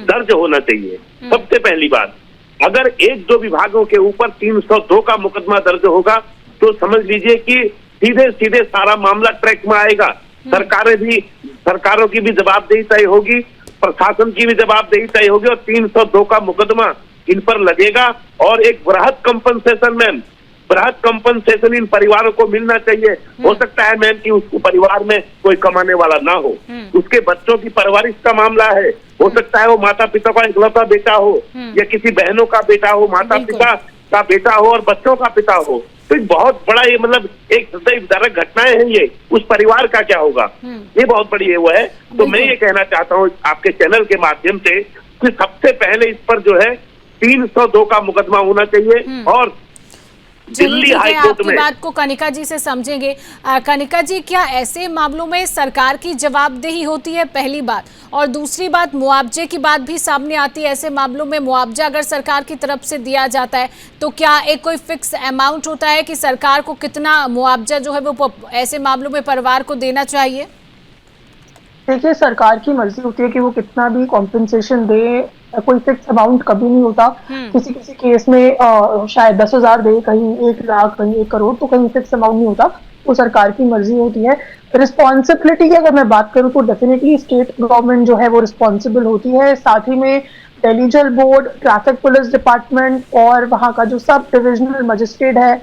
दर्ज होना चाहिए। सबसे पहली बात, अगर एक दो विभागों के ऊपर 302 का मुकदमा दर्ज होगा तो समझ लीजिए कि सीधे सीधे सारा मामला ट्रैक में आएगा। सरकारों की भी जवाबदेही तय होगी, प्रशासन की भी जवाबदेही तय होगी, और 302 का मुकदमा इन पर लगेगा। और एक वृहद कंपनसेशन इन परिवारों को मिलना चाहिए। हो सकता है मैम कि उसको परिवार में कोई कमाने वाला ना हो, उसके बच्चों की परवरिश का मामला है, हो सकता है वो माता पिता का इकलौता बेटा हो या किसी बहनों का बेटा हो, माता पिता का बेटा हो और बच्चों का पिता हो। तो एक बहुत बड़ा ये मतलब एक हृदय विदारक घटनाएं हैं ये, उस परिवार का क्या होगा, ये बहुत बड़ी वो है। तो मैं ये कहना चाहता हूँ आपके चैनल के माध्यम से कि सबसे पहले इस पर जो है 302 का मुकदमा होना चाहिए। और दिल्ली हाई कोर्ट में, आपकी बात को कनिका जी से समझेंगे। कनिका जी, क्या ऐसे मामलों में सरकार की जवाबदेही होती है, पहली बात, और दूसरी बात मुआवजे की बात भी सामने आती है। ऐसे मामलों में मुआवजा अगर सरकार की तरफ से दिया जाता है तो क्या एक कोई फिक्स अमाउंट होता है कि सरकार को कितना मुआवजा जो है वो ऐसे मामलों में परिवार को देना चाहिए? देखिए, सरकार की मर्जी होती है कि वो कितना भी कॉम्पेंसेशन दे, कोई फिक्स अमाउंट कभी नहीं होता। किसी किसी केस में शायद 10,000 दे, कहीं 1 लाख, कहीं 1 करोड़, तो कहीं फिक्स अमाउंट नहीं होता। वो सरकार की मर्जी होती है। रिस्पॉन्सिबिलिटी की अगर मैं बात करूं तो डेफिनेटली स्टेट गवर्नमेंट जो है वो रिस्पॉन्सिबल होती है। साथ ही में दिल्ली जल बोर्ड, ट्रैफिक पुलिस डिपार्टमेंट और वहाँ का जो सब डिविजनल मजिस्ट्रेट है,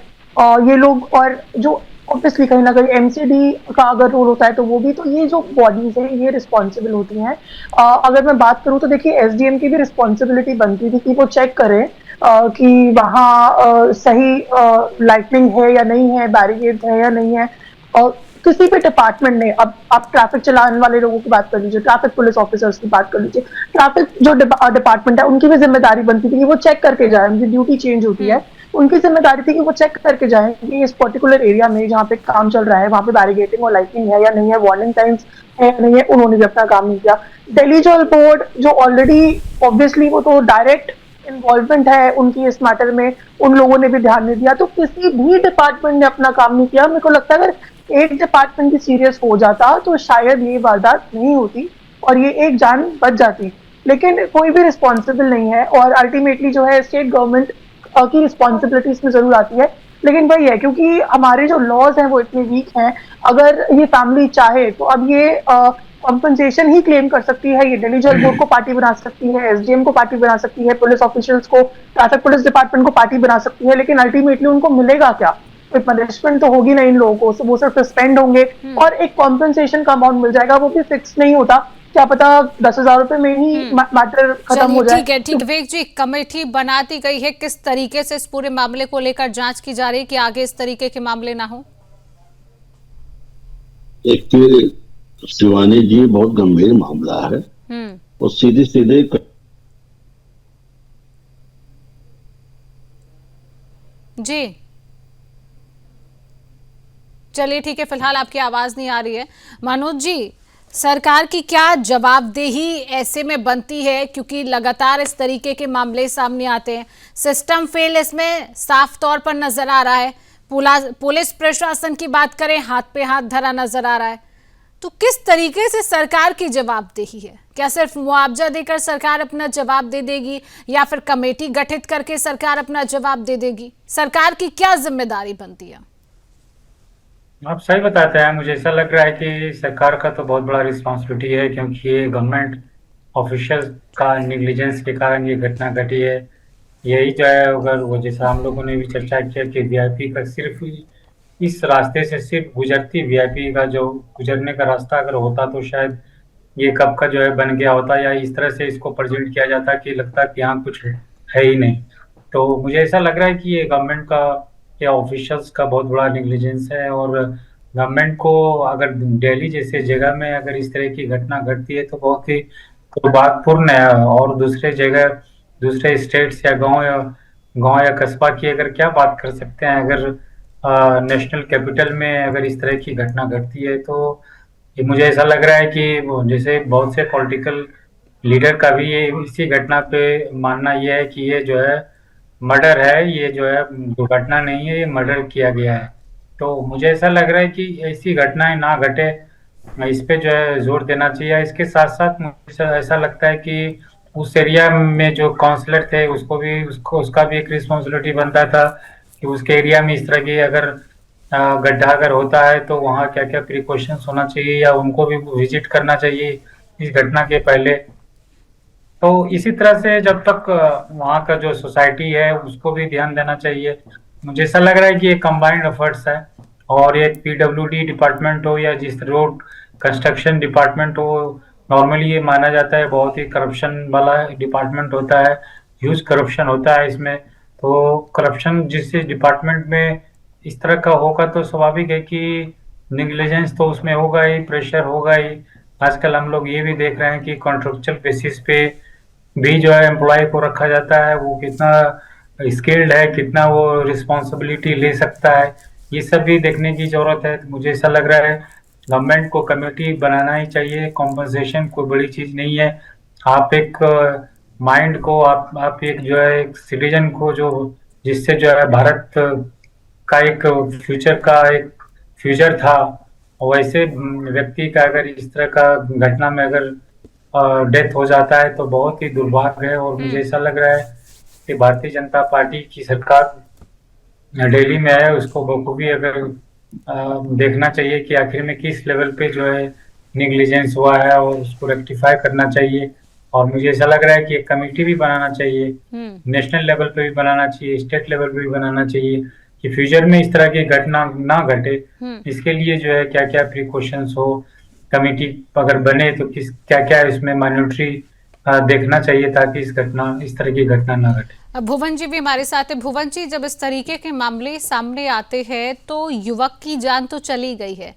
ये लोग, और जो ऑब्वियसली कहीं ना कहीं एमसीडी का अगर रोल होता है तो वो भी, तो ये जो बॉडीज हैं ये रिस्पॉन्सिबल होती हैं। अगर मैं बात करूं तो देखिए, एसडीएम की भी रिस्पॉन्सिबिलिटी बनती थी कि वो चेक करें कि वहाँ सही लाइटनिंग है या नहीं है, बैरिकेड है या नहीं है। और किसी भी डिपार्टमेंट ने, अब आप ट्रैफिक चलाने वाले लोगों की बात कर लीजिए, ट्रैफिक पुलिस ऑफिसर्स की बात कर लीजिए, ट्रैफिक जो डिपार्टमेंट है उनकी भी जिम्मेदारी बनती थी कि वो चेक करके जाए। उनकी ड्यूटी चेंज होती है, उनकी जिम्मेदारी थी कि वो चेक करके जाएं कि इस पर्टिकुलर एरिया में जहाँ पे काम चल रहा है वहाँ पे बैरिकेडिंग और लाइटिंग है या नहीं है, वार्निंग टाइम्स है या नहीं है। उन्होंने भी अपना काम नहीं किया। दिल्ली जल बोर्ड जो ऑलरेडी ऑब्वियसली वो तो डायरेक्ट इन्वॉल्वमेंट है उनकी इस मैटर में, उन लोगों ने भी ध्यान नहीं दिया। तो किसी भी डिपार्टमेंट ने अपना काम नहीं किया। मेरे को लगता है अगर एक डिपार्टमेंट भी सीरियस हो जाता तो शायद ये वारदात नहीं होती और ये एक जान बच जाती। लेकिन कोई भी रिस्पॉन्सिबल नहीं है और अल्टीमेटली जो है स्टेट गवर्नमेंट की रिस्पॉन्सिबिलिटी इसमें जरूर आती है। लेकिन वही है, क्योंकि हमारे जो लॉज हैं वो इतने वीक हैं, अगर ये फैमिली चाहे तो अब ये कॉम्पनसेशन ही क्लेम कर सकती है। ये दिल्ली जल बोर्ड को पार्टी बना सकती है, एसडीएम को पार्टी बना सकती है, पुलिस ऑफिशियल्स को, ट्रैफिक पुलिस डिपार्टमेंट को पार्टी बना सकती है। लेकिन अल्टीमेटली उनको मिलेगा क्या? कोई पनिशमेंट तो होगी नहीं इन लोगों को, वो सिर्फ सस्पेंड होंगे और एक कॉम्पनसेशन का अमाउंट मिल जाएगा, वो भी फिक्स नहीं होता। क्या पता 10,000 रुपए में ही मैटर खत्म हो जाए। ठीक है, ठीक। विवेक जी, कमेटी बनाती गई है, किस तरीके से इस पूरे मामले को लेकर जांच की जा रही है कि आगे इस तरीके के मामले ना हो? एक शिवानी जी, बहुत गंभीर मामला है और सीधे सीधे जी चलिए, ठीक है, फिलहाल आपकी आवाज नहीं आ रही है। मनोज जी, सरकार की क्या जवाबदेही ऐसे में बनती है, क्योंकि लगातार इस तरीके के मामले सामने आते हैं, सिस्टम फेल इसमें साफ तौर पर नजर आ रहा है। पुलिस प्रशासन की बात करें, हाथ पे हाथ धरा नजर आ रहा है। तो किस तरीके से सरकार की जवाबदेही है? क्या सिर्फ मुआवजा देकर सरकार अपना जवाब दे देगी या फिर कमेटी गठित करके सरकार अपना जवाब दे देगी? सरकार की क्या जिम्मेदारी बनती है? आप सही बताते हैं। मुझे ऐसा लग रहा है कि सरकार का तो बहुत बड़ा रिस्पॉन्सिबिलिटी है, क्योंकि ये गवर्नमेंट ऑफिशियल का नेग्लिजेंस के कारण ये घटना घटी है। यही जो है, अगर वो जैसा हम लोगों ने भी चर्चा किया कि वीआईपी का सिर्फ इस रास्ते से सिर्फ गुजरती वीआईपी का जो गुजरने का रास्ता अगर होता तो शायद ये कब का जो है बन गया होता, या इस तरह से इसको प्रेजेंट किया जाता कि लगता कि यहाँ कुछ है ही नहीं। तो मुझे ऐसा लग रहा है कि ये गवर्नमेंट का या ऑफिशियल्स का बहुत बड़ा नेग्लिजेंस है और गवर्नमेंट को अगर दिल्ली जैसे जगह में अगर इस तरह की घटना घटती है तो बहुत ही दुर्भाग्यपूर्ण है। और दूसरे जगह, दूसरे स्टेट्स या गांव या कस्बा की अगर क्या बात कर सकते हैं, अगर नेशनल कैपिटल में अगर इस तरह की घटना घटती है तो ये मुझे ऐसा लग रहा है कि जैसे बहुत से पॉलिटिकल लीडर का भी ये इसी घटना पे मानना ये है कि ये जो है मर्डर है, ये जो है दुर्घटना नहीं है, ये मर्डर किया गया है। तो मुझे ऐसा लग रहा है कि ऐसी घटनाएं ना घटे, इस पे जो है जोर देना चाहिए। इसके साथ साथ मुझे ऐसा लगता है कि उस एरिया में जो काउंसलर थे उसका भी एक रिस्पॉन्सिबिलिटी बनता था कि उसके एरिया में इस तरह की अगर गड्ढा अगर होता है तो वहाँ क्या क्या प्रिकॉशंस होना चाहिए, या उनको भी विजिट करना चाहिए इस घटना के पहले। तो इसी तरह से जब तक वहाँ का जो सोसाइटी है उसको भी ध्यान देना चाहिए। मुझे ऐसा लग रहा है कि ये कंबाइंड एफर्ट्स है, और ये पीडब्ल्यूडी डिपार्टमेंट हो या जिस रोड कंस्ट्रक्शन डिपार्टमेंट हो, नॉर्मली ये माना जाता है बहुत ही करप्शन वाला डिपार्टमेंट होता है, ह्यूज करप्शन होता है इसमें। तो करप्शन जिस डिपार्टमेंट में इस तरह का होगा तो स्वाभाविक है कि निग्लिजेंस तो उसमें होगा ही, प्रेशर होगा ही। आजकल हम लोग ये भी देख रहे हैं कि कॉन्ट्रेक्चुअल बेसिस पे भी जो है एम्प्लॉय को रखा जाता है, वो कितना स्किल्ड है, कितना वो रिस्पॉन्सिबिलिटी ले सकता है, ये सब भी देखने की जरूरत है। मुझे ऐसा लग रहा है गवर्नमेंट को कमेटी बनाना ही चाहिए। कॉम्पनसेशन कोई बड़ी चीज नहीं है। आप एक माइंड को आप एक जो है एक सिटीजन को जो जिससे जो है भारत का एक फ्यूचर था, वैसे व्यक्ति का अगर इस तरह का घटना में अगर डेथ हो जाता है तो बहुत ही दुर्भाग्य है। और मुझे ऐसा लग रहा है कि भारतीय जनता पार्टी की सरकार दिल्ली में है, उसको बखूबी अगर देखना चाहिए कि आखिर में किस लेवल पे जो है निग्लिजेंस हुआ है और उसको रेक्टिफाई करना चाहिए। और मुझे ऐसा लग रहा है कि एक कमेटी भी बनाना चाहिए, नेशनल लेवल पे भी बनाना चाहिए, स्टेट लेवल पे भी बनाना चाहिए कि फ्यूचर में इस तरह की घटना ना घटे। इसके लिए जो है क्या क्या प्रिकॉशंस हो, कमेटी अगर बने तो क्या क्या इसमें मॉनिटरी देखना चाहिए ताकि इस तरह की घटना ना घटे। भुवन जी भी हमारे साथ है। भुवन जी, जब इस तरीके के मामले सामने आते हैं तो युवक की जान तो चली गई है,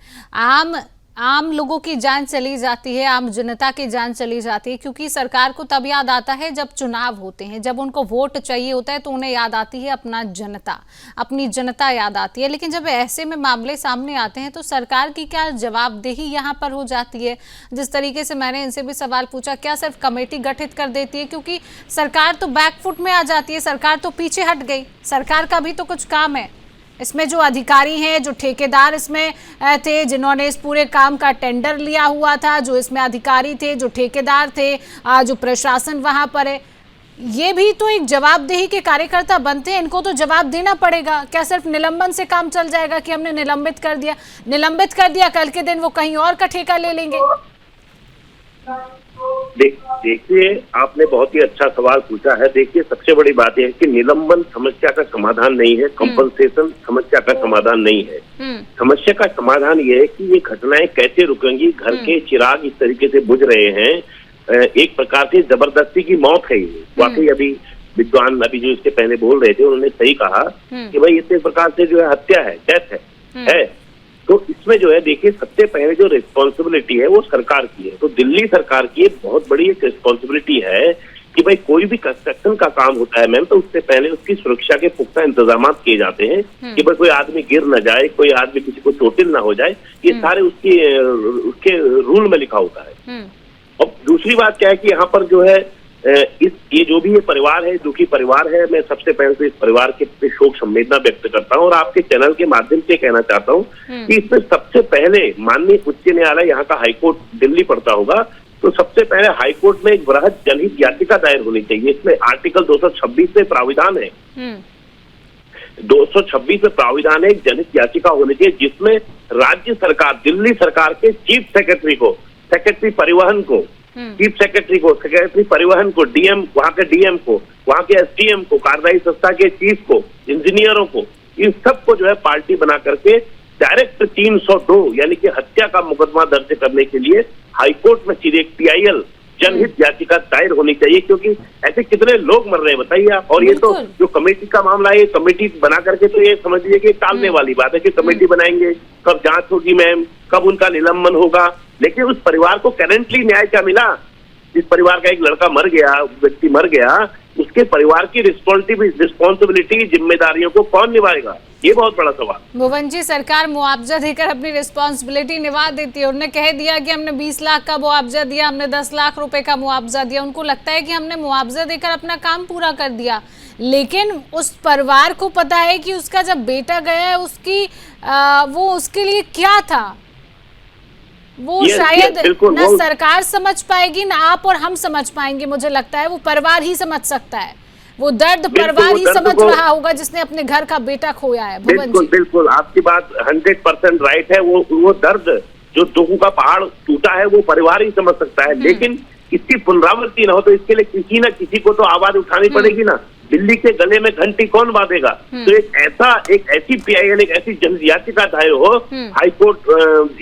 आम लोगों की जान चली जाती है, आम जनता की जान चली जाती है, क्योंकि सरकार को तब याद आता है जब चुनाव होते हैं, जब उनको वोट चाहिए होता है तो उन्हें याद आती है अपनी जनता याद आती है। लेकिन जब ऐसे में मामले सामने आते हैं तो सरकार की क्या जवाबदेही यहाँ पर हो जाती है? जिस तरीके से मैंने इनसे भी सवाल पूछा, क्या सिर्फ कमेटी गठित कर देती है? क्योंकि सरकार तो बैकफुट में आ जाती है, सरकार तो पीछे हट गई, सरकार का भी तो कुछ काम है। इसमें जो अधिकारी हैं, जो ठेकेदार इसमें थे, जिन्होंने इस पूरे काम का टेंडर लिया हुआ था, जो इसमें अधिकारी थे, जो ठेकेदार थे, जो प्रशासन वहां पर है, ये भी तो एक जवाबदेही के कार्यकर्ता बनते हैं, इनको तो जवाब देना पड़ेगा। क्या सिर्फ निलंबन से काम चल जाएगा कि हमने निलंबित कर दिया, कल के दिन वो कहीं और का ठेका ले लेंगे? देखिए, आपने बहुत ही अच्छा सवाल पूछा है। देखिए, सबसे बड़ी बात यह है कि निलंबन समस्या का समाधान नहीं है, कंपनसेशन समस्या का समाधान नहीं है। समस्या का समाधान यह है कि ये घटनाएं कैसे रुकेंगी। घर के चिराग इस तरीके से बुझ रहे हैं, एक प्रकार से जबरदस्ती की मौत है ये। वाकई अभी विद्वान अभी जो इसके पहले बोल रहे थे उन्होंने सही कहा कि भाई इस प्रकार से जो है हत्या है, डेथ है। तो इसमें जो है देखिए, सबसे पहले जो रिस्पॉन्सिबिलिटी है वो सरकार की है। तो दिल्ली सरकार की बहुत बड़ी एक रिस्पॉन्सिबिलिटी है कि भाई कोई भी कंस्ट्रक्शन का काम होता है मैम, तो उससे पहले उसकी सुरक्षा के पुख्ता इंतजाम किए जाते हैं कि भाई कोई आदमी गिर न जाए, कोई आदमी किसी को चोटिल ना हो जाए, ये सारे उसके रूल में लिखा होता है। और दूसरी बात क्या है कि यहाँ पर जो है ये जो भी ये परिवार है, दुखी परिवार है, मैं सबसे पहले तो इस परिवार के प्रति शोक संवेदना व्यक्त करता हूँ और आपके चैनल के माध्यम से कहना चाहता हूँ कि इसमें सबसे पहले माननीय उच्च न्यायालय, यहाँ का हाईकोर्ट दिल्ली पड़ता होगा, तो सबसे पहले हाईकोर्ट में एक बृहद जनहित याचिका दायर होनी चाहिए। इसमें आर्टिकल 226 में प्राविधान है, 226 में प्राविधान है, एक जनहित याचिका होनी चाहिए जिसमें राज्य सरकार, दिल्ली सरकार के चीफ सेक्रेटरी को, सेक्रेटरी परिवहन को, चीफ सेक्रेटरी को, सेक्रेटरी परिवहन को, डीएम, वहां के डीएम को, वहां के एसडीएम को, कार्यदायी संस्था के चीफ को, इंजीनियरों को, इन सबको जो है पार्टी बना करके डायरेक्ट 302 यानी कि हत्या का मुकदमा दर्ज करने के लिए हाईकोर्ट में सीधे PIL जनहित याचिका दायर होनी चाहिए, क्योंकि ऐसे कितने लोग मर रहे हैं बताइए आप। और ये तो जो कमेटी का मामला है, ये कमेटी बना करके तो ये समझ लीजिए कि टालने वाली बात है कि कमेटी बनाएंगे, कब जांच होगी मैम, कब उनका निलंबन होगा। लेकिन उस परिवार को करेंटली न्याय क्या मिला? जिस परिवार का एक लड़का मर गया, व्यक्ति मर गया, उसके परिवार की रिस्पॉन्सिबिलिटी, जिम्मेदारियों को कौन निभाएगा? ये बहुत बड़ा सवाल। भुवन जी, सरकार मुआवजा देकर अपनी रिस्पॉन्सिबिलिटी निभा देती है। उन्होंने कह दिया कि हमने 20 लाख का मुआवजा दिया, हमने 10 लाख रुपए का मुआवजा दिया। उनको लगता है कि हमने मुआवजा देकर अपना काम पूरा कर दिया, लेकिन उस परिवार को पता है कि उसका जब बेटा गया है, वो उसके लिए क्या था, वो शायद ना सरकार समझ पाएगी, ना आप और हम समझ पाएंगे। मुझे लगता है वो परिवार ही समझ सकता है, वो दर्द परिवार ही समझ रहा होगा जिसने अपने घर का बेटा खोया है। बिल्कुल बिल्कुल, आपकी बात 100% राइट है। वो दर्द जो दुखों का पहाड़ टूटा है वो परिवार ही समझ सकता है, लेकिन इसकी पुनरावृत्ति ना हो तो इसके लिए किसी न किसी को तो आवाज उठानी पड़ेगी ना। दिल्ली के गले में घंटी कौन बांधेगा? तो एक ऐसी PIL, एक ऐसी जनयाचिका दायर हो हाई कोर्ट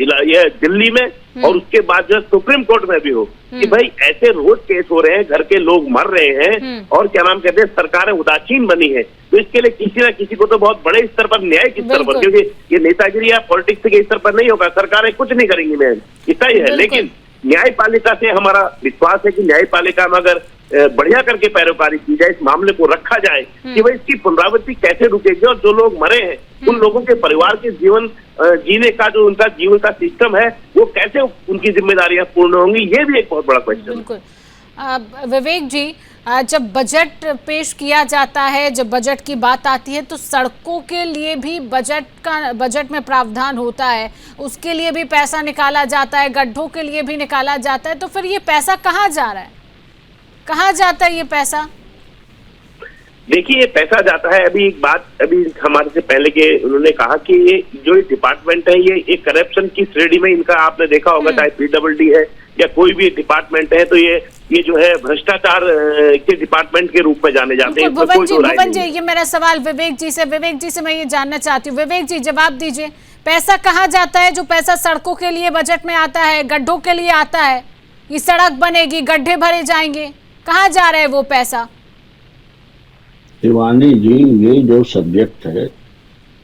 ये दिल्ली में, और उसके बाद जो सुप्रीम कोर्ट में भी हो कि भाई ऐसे रोज केस हो रहे हैं, घर के लोग मर रहे हैं और क्या नाम कहते हैं, सरकारें उदासीन बनी है। तो इसके लिए किसी न किसी को तो बहुत बड़े स्तर पर, न्याय के स्तर पर, क्योंकि ये नेतागिरी या पॉलिटिक्स के स्तर पर नहीं होगा, सरकारें कुछ नहीं करेंगी मैम, इतना ही है। लेकिन न्यायपालिका से हमारा विश्वास है कि न्यायपालिका में अगर बढ़िया करके पैरोकारी की जाए, इस मामले को रखा जाए कि भाई इसकी पुनरावृत्ति कैसे रुकेगी, और जो लोग मरे हैं उन लोगों के परिवार के जीवन जीने का जो उनका जीवन का सिस्टम है वो कैसे उनकी जिम्मेदारियां पूर्ण होंगी, ये भी एक बहुत बड़ा क्वेश्चन है। बिल्कुल। विवेक जी, जब बजट पेश किया जाता है, जब बजट की बात आती है, तो सड़कों के लिए भी बजट में प्रावधान होता है, उसके लिए भी पैसा निकाला जाता है, गड्ढों के लिए भी निकाला जाता है। तो फिर ये पैसा कहाँ जा रहा है, कहाँ जाता है ये पैसा? देखिए, ये पैसा जाता है, अभी एक बात अभी हमारे से पहले के उन्होंने कहा कि ये जो डिपार्टमेंट है ये एक करप्शन की श्रेणी में इनका, आपने देखा होगा, चाहे PWD है या कोई भी डिपार्टमेंट है, तो ये जो है भ्रष्टाचार के डिपार्टमेंट के रूप में जाने जाते हैं। भुवन जी, ये मेरा सवाल विवेक जी से मैं ये जानना चाहती हूँ। विवेक जी, जवाब दीजिए, पैसा कहाँ जाता है? जो पैसा सड़कों के लिए बजट में आता है, गड्ढों के लिए आता है, ये सड़क बनेगी, गड्ढे भरे जाएंगे, कहाँ जा रहा है वो पैसा? शिवानी जी, ये जो सब्जेक्ट है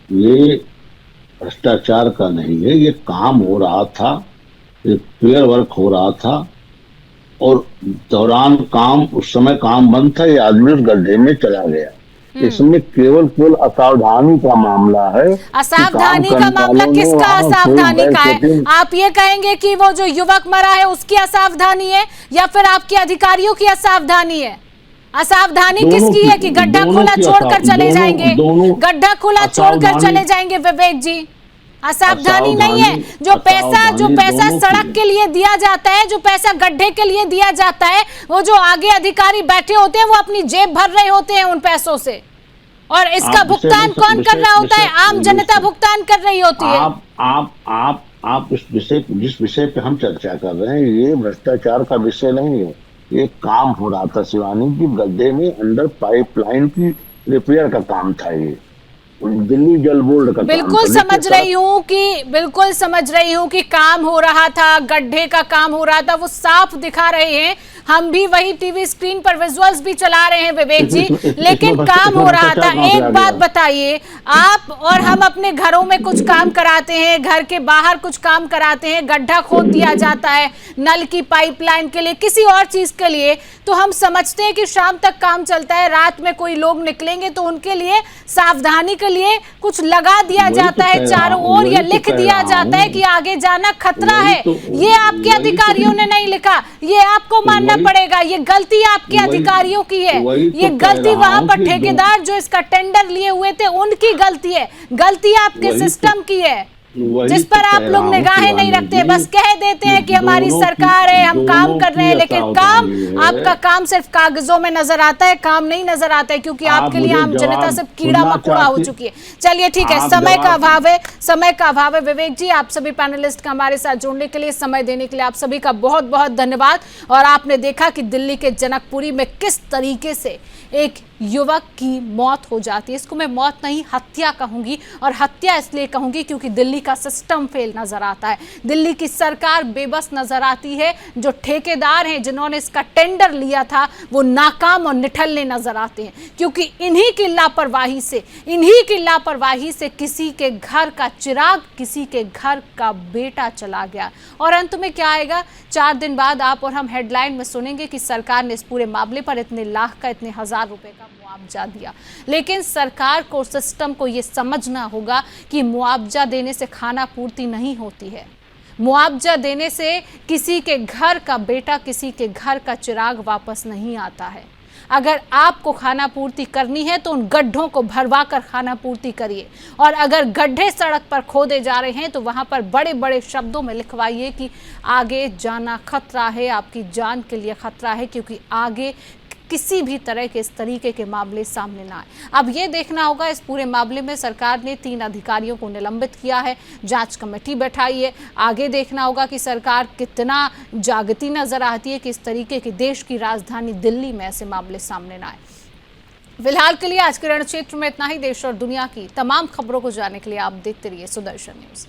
ये भ्रष्टाचार का नहीं है, ये काम हो रहा था, ये पेयर वर्क हो रहा था, और दौरान काम, उस समय काम बंद था, ये आदमी उस गड्ढे में चला गया। इसमें केवल असावधानी का मामला है। असावधानी का मामला किसका असावधानी का है? आप ये कहेंगे कि वो जो युवक मरा है उसकी असावधानी है, या फिर आपके अधिकारियों की असावधानी है? असावधानी किसकी है कि गड्ढा खुला छोड़कर चले जाएंगे, गड्ढा खुला छोड़कर चले जाएंगे? विवेक जी, असावधानी नहीं है। जो पैसा सड़क के लिए दिया जाता है, जो पैसा गड्ढे के लिए दिया जाता है, वो जो आगे अधिकारी बैठे होते हैं वो अपनी जेब भर रहे होते हैं उन पैसों से, और इसका भुगतान कौन कर रहा होता है? आम जनता भुगतान कर रही होती है। आप जिस विषय पे हम चर्चा कर रहे हैं ये भ्रष्टाचार का विषय नहीं है, ये काम हो रहा था शिवानी की, गड्ढे में अंडर पाइपलाइन की रिपेयर का काम था, ये दिल्ली जल बोर्ड का। बिल्कुल समझ रही हूँ कि काम हो रहा था, गड्ढे का काम हो रहा था, वो साफ दिखा रहे हैं, हम भी वही टीवी स्क्रीन पर विजुअल्स भी चला रहे हैं विवेक जी, लेकिन काम हो रहा था। एक बात बताइए, आप और हम अपने घरों में कुछ काम कराते हैं, घर के बाहर कुछ काम कराते हैं, गड्ढा खोद दिया जाता है नल की पाइपलाइन के लिए, किसी और चीज के लिए, तो हम समझते हैं कि शाम तक काम चलता है, रात में कोई लोग निकलेंगे तो उनके लिए सावधानी के लिए कुछ लगा दिया जाता है चारों ओर, या लिख दिया जाता है कि आगे जाना खतरा है। ये आपके अधिकारियों ने नहीं लिखा, ये आपको मानना पड़ेगा, ये गलती आपके अधिकारियों की है, ये गलती वहां पर ठेकेदार जो इसका टेंडर लिए हुए थे उनकी गलती है, गलती आपके सिस्टम की है जिस पर आप लोग निगाहें नहीं रखते, बस कह देते हैं कि हमारी सरकार है, हम काम कर रहे हैं, लेकिन काम, आपका काम सिर्फ कागजों में नजर आता है, काम नहीं नजर आता है, क्योंकि आपके लिए आम जनता सब कीड़ा मकोड़ा हो चुकी है। चलिए ठीक है, समय का अभाव है। विवेक जी, आप सभी पैनलिस्ट का हमारे साथ जुड़ने के लिए, समय देने के लिए आप सभी का बहुत बहुत धन्यवाद। और आपने देखा कि दिल्ली के जनकपुरी में किस तरीके से एक युवक की मौत हो जाती है। इसको मैं मौत नहीं, हत्या कहूंगी, और हत्या इसलिए कहूंगी क्योंकि दिल्ली का सिस्टम फेल नजर आता है, दिल्ली की सरकार बेबस नजर आती है, जो ठेकेदार हैं जिन्होंने इसका टेंडर लिया था वो नाकाम और निठल्ले नजर आते हैं, क्योंकि इन्हीं की लापरवाही से किसी के घर का चिराग, किसी के घर का बेटा चला गया। और अंत में क्या आएगा, 4 दिन बाद आप और हम हेडलाइन में सुनेंगे कि सरकार ने इस पूरे मामले पर इतने लाख का, इतने हजार रुपए का मुआवजा दिया। लेकिन सरकार को, सिस्टम को यह समझना होगा कि मुआवजा देने से खाना पूर्ति नहीं होती है, मुआवजा देने से किसी के घर का बेटा, किसी के घर का चिराग वापस नहीं आता है। अगर आपको खाना पूर्ति करनी है तो उन गड्ढों को भरवा कर खाना पूर्ति करिए, और अगर गड्ढे सड़क पर खोदे जा रहे हैं तो वहां पर बड़े बड़े शब्दों में लिखवाइए कि आगे जाना खतरा है, आपकी जान के लिए खतरा है, क्योंकि आगे किसी भी तरह के इस तरीके के मामले सामने ना आए। अब ये देखना होगा, इस पूरे मामले में सरकार ने 3 अधिकारियों को निलंबित किया है, जांच कमेटी बैठाई है। आगे देखना होगा कि सरकार कितना जागती नजर आती है कि इस तरीके की देश की राजधानी दिल्ली में ऐसे मामले सामने ना आए। फिलहाल के लिए आज के रण क्षेत्र में इतना ही। देश और दुनिया की तमाम खबरों को जानने के लिए आप देखते रहिए सुदर्शन न्यूज।